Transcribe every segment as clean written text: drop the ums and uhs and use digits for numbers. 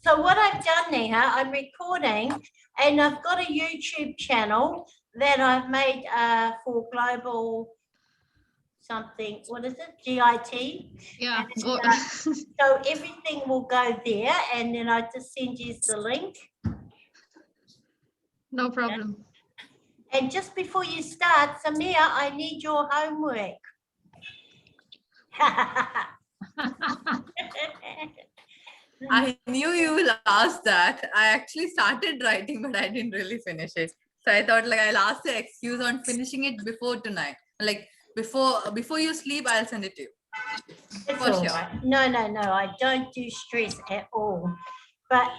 So what I've done, Neha, I'm recording, and I've got a YouTube channel that I've made for global something. What is it? GIT. Yeah, And, go. so everything will go there, and then I just send you the link. No problem. And just before you start, Samir, I need your homework. I knew you will ask that. I actually started writing, but I didn't really finish it. So I thought like I'll ask the excuse on finishing it before tonight. Like before you sleep, I'll send it to you. It's For all sure. right. No, I don't do stress at all. But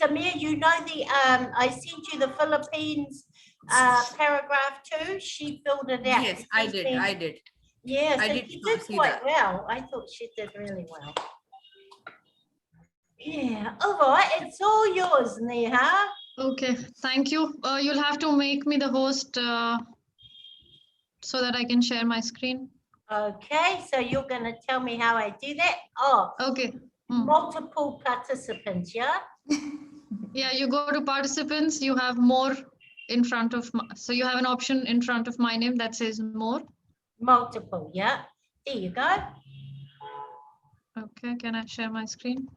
Samir, you know I sent you the Philippines paragraph too. She filled it out. Yes, I did. Yes, I and did she did see quite that. well. I thought she did really well. Yeah, all right, it's all yours, Neha. Okay, thank you. You'll have to make me the host so that I can share my screen. Okay, so you're going to tell me how I do that? Oh, Okay. multiple participants, yeah? Yeah, you go to participants, you have more in front of, so you have an option in front of my name that says more. Multiple, yeah. There you go. Okay, can I share my screen?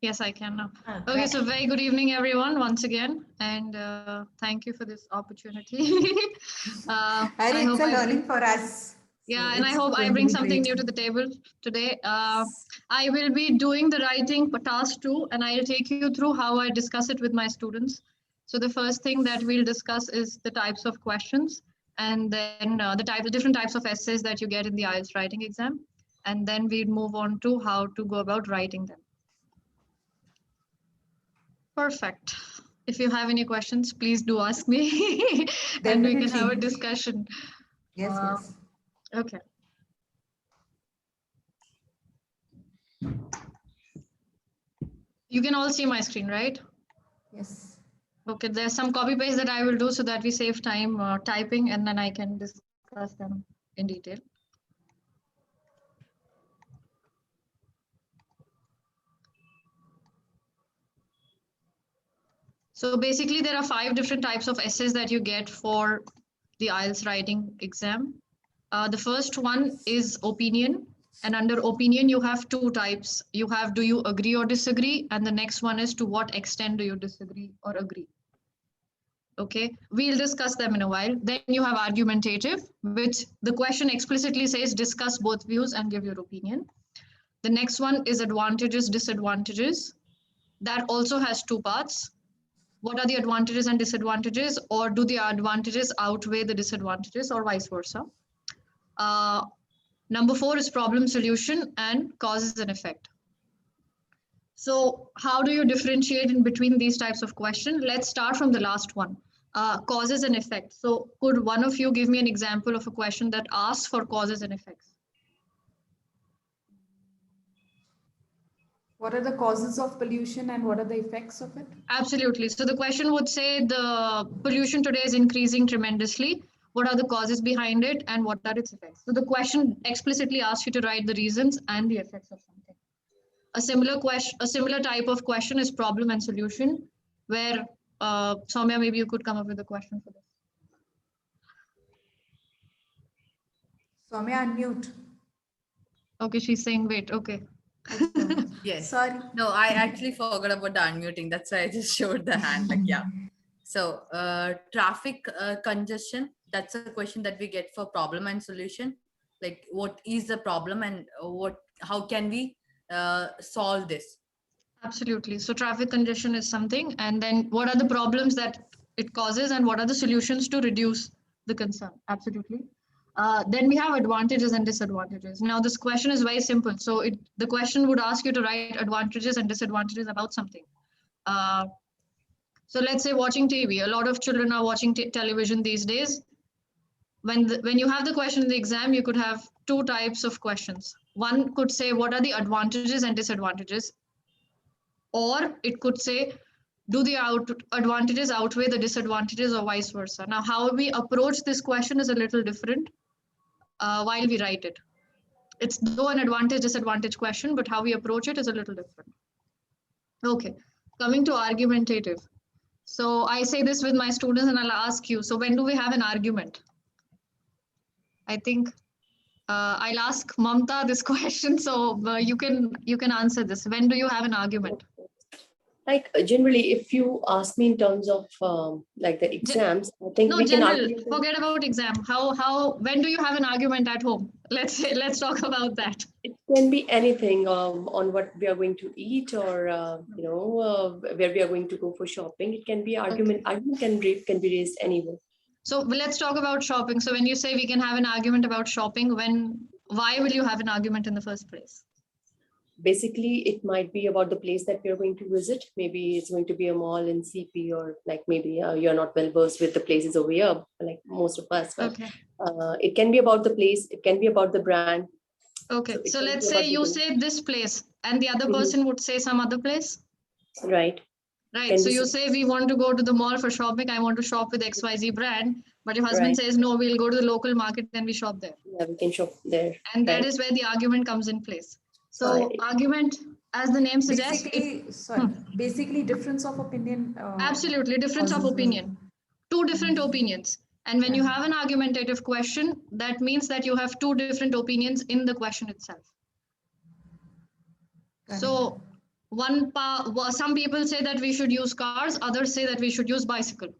Yes, I can now. Okay, so very good evening, everyone, once again, and thank you for this opportunity. Harry, it's a learning for us. Yeah, So and I hope I bring something new to the table today. I will be doing the writing task too, and I'll take you through how I discuss it with my students. So the first thing that we'll discuss is the types of questions, and then the different types of essays that you get in the IELTS writing exam. And then we'll move on to how to go about writing them. Perfect. If you have any questions, please do ask me and we can have a discussion. Yes. Okay. You can all see my screen, right? Yes. Okay, there's some copy paste that I will do so that we save time typing, and then I can discuss them in detail. So basically, there are 5 different types of essays that you get for the IELTS writing exam. The first one is opinion. And under opinion, you have 2 types. You have do you agree or disagree? And the next one is to what extent do you disagree or agree? Okay, we'll discuss them in a while. Then you have argumentative, which the question explicitly says discuss both views and give your opinion. The next one is advantages, disadvantages. That also has 2 parts. What are the advantages and disadvantages, or do the advantages outweigh the disadvantages, or vice versa? Number 4 is problem solution and causes and effect. So how do you differentiate in between these types of questions? Let's start from the last one, causes and effects. So could one of you give me an example of a question that asks for causes and effects? What are the causes of pollution and what are the effects of it? Absolutely. So the question would say the pollution today is increasing tremendously. What are the causes behind it and what are its effects? So the question explicitly asks you to write the reasons and the effects of something. A similar type of question is problem and solution, where Soumya, maybe you could come up with a question for this. Soumya, unmute. Okay, she's saying wait. Okay. Yes. Sorry. No, I actually forgot about the unmuting. That's why I just showed the hand. Like, yeah. So traffic congestion, that's a question that we get for problem and solution. Like what is the problem and how can we solve this? Absolutely. So traffic congestion is something, and then what are the problems that it causes and what are the solutions to reduce the concern? Absolutely. Then we have advantages and disadvantages. Now this question is very simple. So the question would ask you to write advantages and disadvantages about something. So let's say watching TV. A lot of children are watching television these days. When you have the question in the exam, you could have 2 types of questions. One could say, what are the advantages and disadvantages? Or it could say, do the advantages outweigh the disadvantages or vice versa? Now, how we approach this question is a little different while we write it. It's though an advantage disadvantage question, but how we approach it is a little different. Okay, coming to argumentative. So I say this with my students and I'll ask you, so when do we have an argument? I think I'll ask Mamta this question, so you can answer this. When do you have an argument? Like generally, if you ask me in terms of like the exams, I think No, we can general. argue. Forget about exam. When do you have an argument at home? Let's talk about that. It can be anything on what we are going to eat, or where we are going to go for shopping. It can be argument. Argument can be raised anywhere. So let's talk about shopping. So when you say we can have an argument about shopping, why will you have an argument in the first place? Basically, it might be about the place that we are going to visit. Maybe it's going to be a mall in CP, or like maybe you're not well versed with the places over here, like most of us. But, Okay. It can be about the place. It can be about the brand. Okay. it So can let's be say about you the- say this place and the other Mhm. person would say some other place. Right. Right. Can So we you say- say we want to go to the mall for shopping. I want to shop with XYZ brand. But your husband Right. says, no, we'll go to the local market and we shop there. Yeah, we can shop there. And that Right. is where the argument comes in place. So Right. argument, as the name suggests, Basically difference of opinion. absolutely difference of causes opinion. Two different opinions. And when you Yeah. have an argumentative question, that means that you have two different opinions in the question itself. Correct. So some people say that we should use cars, others say that we should use bicycle.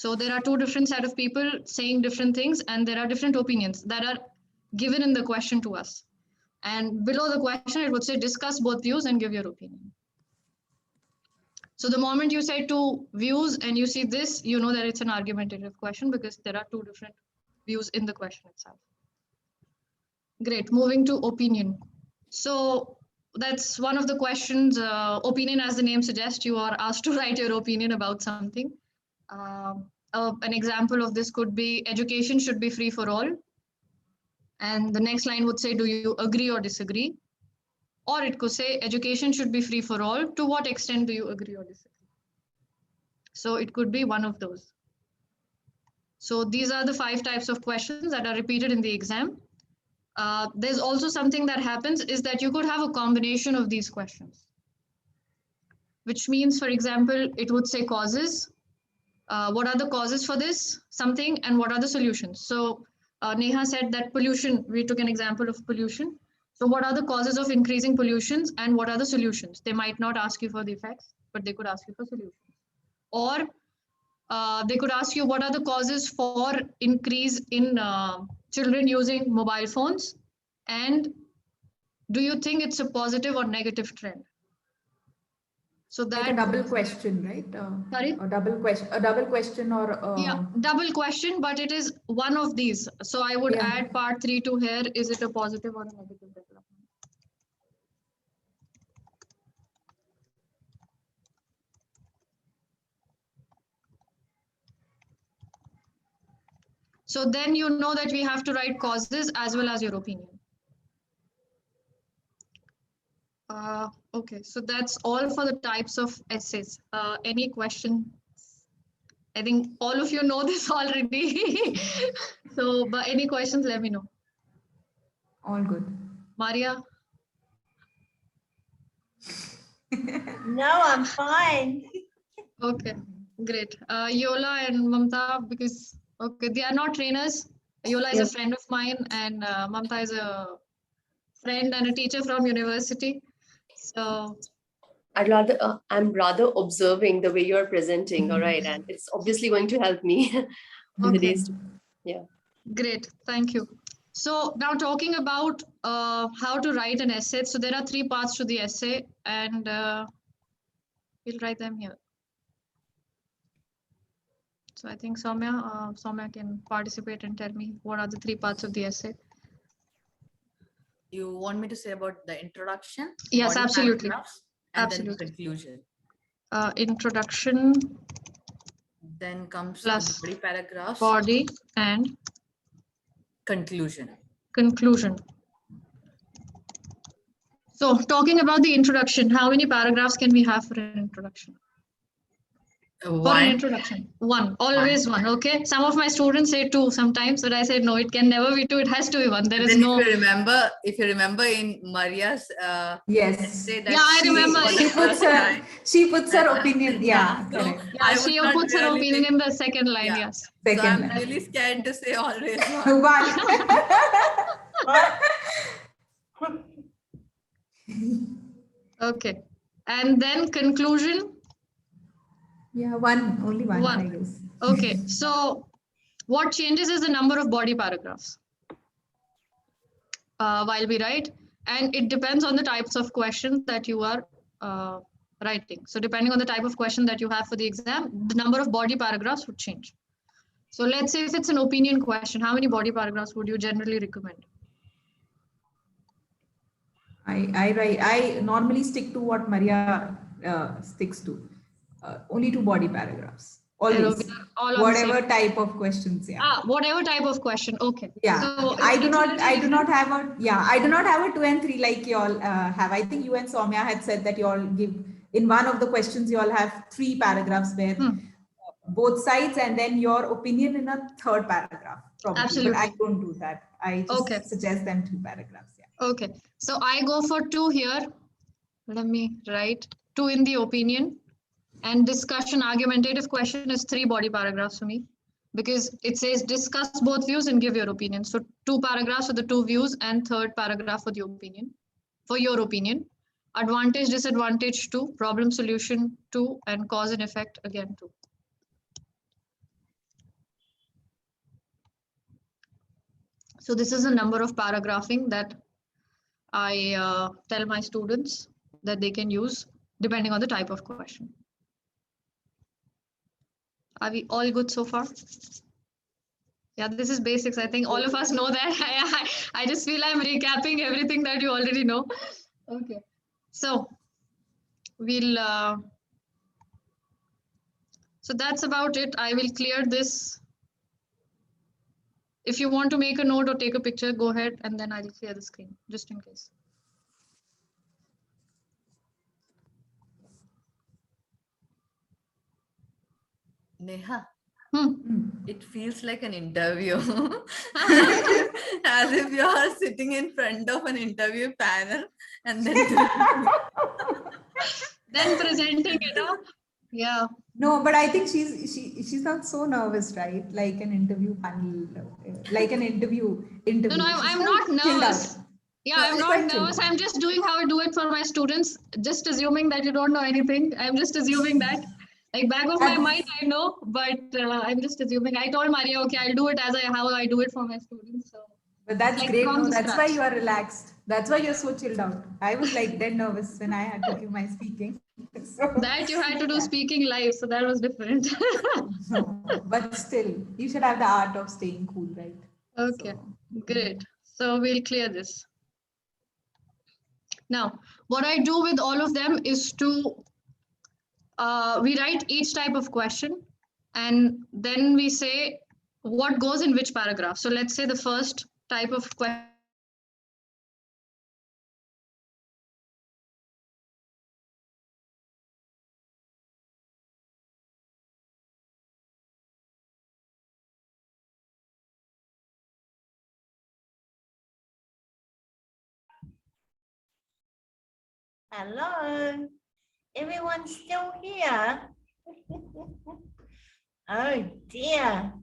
So there are two different set of people saying different things, and there are different opinions that are given in the question to us. And below the question, it would say discuss both views and give your opinion. So the moment you say two views and you see this, you know that it's an argumentative question because there are two different views in the question itself. Great, moving to opinion. So that's one of the questions, opinion, as the name suggests, you are asked to write your opinion about something. An example of this could be education should be free for all. And the next line would say, do you agree or disagree? Or it could say, education should be free for all. To what extent do you agree or disagree? So it could be one of those. So these are the 5 types of questions that are repeated in the exam. There's also something that happens is that you could have a combination of these questions. Which means, for example, it would say causes. What are the causes for this something and what are the solutions? So Neha said that pollution, we took an example of pollution. So what are the causes of increasing pollutions and what are the solutions? They might not ask you for the effects, but they could ask you for solutions. Or they could ask you what are the causes for increase in children using mobile phones, and do you think it's a positive or negative trend? So that Like a double question, right? Sorry? A double question or yeah, double question, but it is one of these. So I would Yeah. add part 3 to here. Is it a positive or a negative development? So then you know that we have to write causes as well as your opinion. Okay, so that's all for the types of essays. Any question? I think all of you know this already. So, but any questions, let me know. all good. Maria? No, I'm fine. Okay, great. Yola and Mamta, because, okay, they are not trainers. Yola is a friend of mine and Mamta is a friend and a teacher from university. So, I'm rather observing the way you're presenting, all right, and it's obviously going to help me in the Okay. days. great, thank you. So now talking about how to write an essay. So there are 3 parts to the essay and we'll write them here. So I think Soumya can participate and tell me what are the 3 parts of the essay. You want me to say about the introduction? Yes, body absolutely. paragraphs, and Absolutely. then conclusion. Introduction, Then comes Plus the body paragraphs, body, and conclusion. conclusion. So talking about the introduction, how many paragraphs can we have for an introduction? For an One. introduction. One, always one. Okay. Some of my students say two sometimes, but I said no, it can never be two. It has to be one. There is Then no. if you remember in Maria's Yes. essay that Yeah, I remember. for the She puts first her, time. she puts her opinion. Yeah, So correct. Yeah, I was she not puts her really opinion in the second line. Yeah. Yes. So Second I'm line. really scared to say always one. One. Okay. And then conclusion. Yeah, one, only one, One. I guess. Okay. So what changes is the number of body paragraphs while we write, and it depends on the types of questions that you are writing. So depending on the type of question that you have for the exam, the number of body paragraphs would change. So let's say if it's an opinion question, how many body paragraphs would you generally recommend? I normally stick to what Maria sticks to. Only 2 body paragraphs. Always. we are all on the same- Whatever type of questions, yeah. Whatever type of question. Okay. Yeah, So I it's do not have a 2 and 3 like you all have. I think you and Soumya had said that you all give in one of the questions you all have 3 paragraphs where both sides and then your opinion in a third paragraph. Probably. Absolutely. But I don't do that. I just suggest them 2 paragraphs. Yeah. Okay. So I go for 2 here. Let me write 2 in the opinion. And discussion argumentative question is 3 body paragraphs for me, because it says discuss both views and give your opinion. So 2 paragraphs for the 2 views and third paragraph for the opinion, for your opinion. Advantage, disadvantage 2, problem solution 2, and cause and effect again 2. So this is the number of paragraphing that I tell my students that they can use depending on the type of question. Are we all good so far? Yeah, this is basics. I think all of us know that. I just feel I'm recapping everything that you already know. Okay. So we'll, so that's about it. I will clear this. If you want to make a note or take a picture, go ahead, and then I'll clear the screen just in case. Neha, Hmm. it feels like an interview. As if you're sitting in front of an interview panel and then Then presenting it up. Yeah. No, but I think she's not so nervous, right? Like an interview panel, like an interview. No, I'm not nervous. Yeah, I'm It's not quite chill. nervous. I'm just doing how I do it for my students, just assuming that you don't know anything. I'm just assuming that. Like back of my mind, I know, but I'm just assuming. I told Maria, okay, I'll do it how I do it for my students. So, But that's like great. from No, the that's why scratch. you are relaxed. That's why you're so chilled out. I was like dead nervous when I had to give my speaking. So, That you had to do speaking live, so that was different. no, but still, you should have the art of staying cool, right? Okay, great. So we'll clear this. Now, what I do with all of them is to, we write each type of question and then we say what goes in which paragraph. So let's say the first type of question. Hello, everyone's still here? Oh dear.